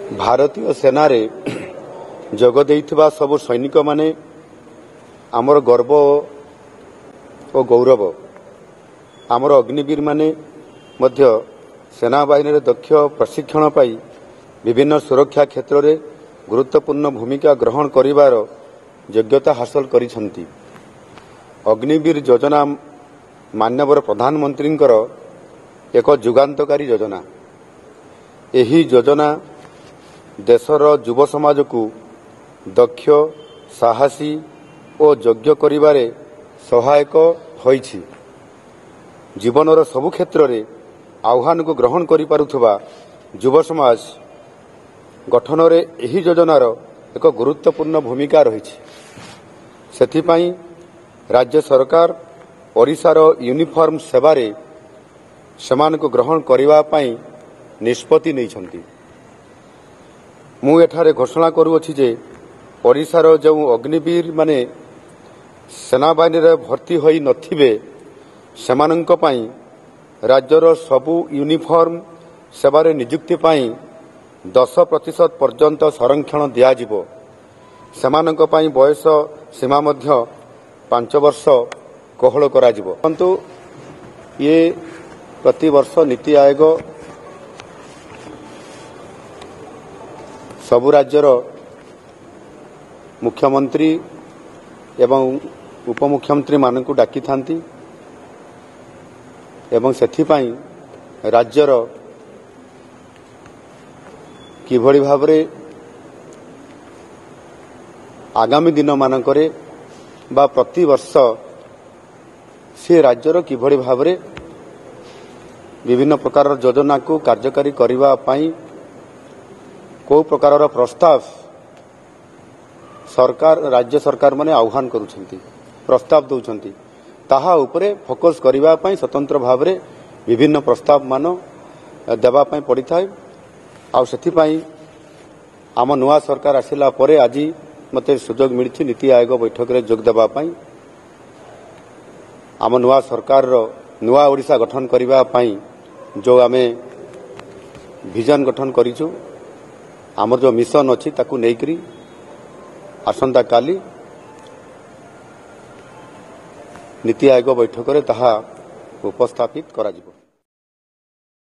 भारतीय सेना रे जोग देइथिबा सब सैनिक माने आमर गर्व और गौरव। आमर अग्निवीर माने मध्य सेना बाहिनी दक्ष प्रशिक्षण पाई विभिन्न सुरक्षा क्षेत्र में गुरुत्वपूर्ण भूमिका ग्रहण करिवार योग्यता हासिल करिसंती। अग्निवीर योजना माननीय प्रधानमंत्री एक जुगांतकारी योजना। एही योजना देशर युव समाज को दक्ष साहसी और योग्य करिवारे सहायक होइछि। जीवनर सबु क्षेत्र में आह्वान को ग्रहण करि पारुथबा युव समाज गठन रे एही योजनार एक गुरुत्वपूर्ण भूमिका रहिछि। सेथिपाई राज्य सरकार ओडिशार यूनिफॉर्म सेवारे समान को ग्रहण करिवा पाई निष्पत्ति नैछंती। मु एठारे घोषणा करूअछि जे ओडिशार जो अग्निवीर माने सेना बाहिनी रे भर्ती होई नथिबे सेमानंक पाई राज्यर सबु यूनिफॉर्म सेवारे नियुक्ति पाई 10% पर्यंत संरक्षण दियाजिबो। सेमानंक पाई बयस सीमा मध्य 5 वर्ष कोहल कराजिबो। परंतु ये प्रति वर्ष नीति आयोग सबु राज्यर मुख्यमंत्री एवं उपमुख्यमंत्री मानकु डाकी थांती एवं सेथिपाई राज्यर किभଳି भावरे आगामी दिन मानकरे बा प्रति वर्ष से राज्यर किभଳି भावरे विभिन्न प्रकार योजना को कार्यकारी करिवा पाई को प्रकार प्रस्ताव सरकार राज्य सरकार माने आह्वान करुछंती प्रस्ताव दउछंती ताहा उपरे फोकस करिवा पाई स्वतंत्र भावरे विभिन्न प्रस्ताव मान देवा पाई पड़िथाय। आ सेथि पाई आम नुआ सरकार आसिला परे आज मते सुजोग मिलछि नीति आयोग बैठक रे जोग देवा पाई। आम नुआ सरकार रो नुआ ओडिशा गठन करिवा पाई जो आमे विजन गठन करिछु आमर जो मिशन अच्छी ताकू नेकरी आसंता काली नीति आयोग बैठक रे ताहा उपस्थापित करा जिवो।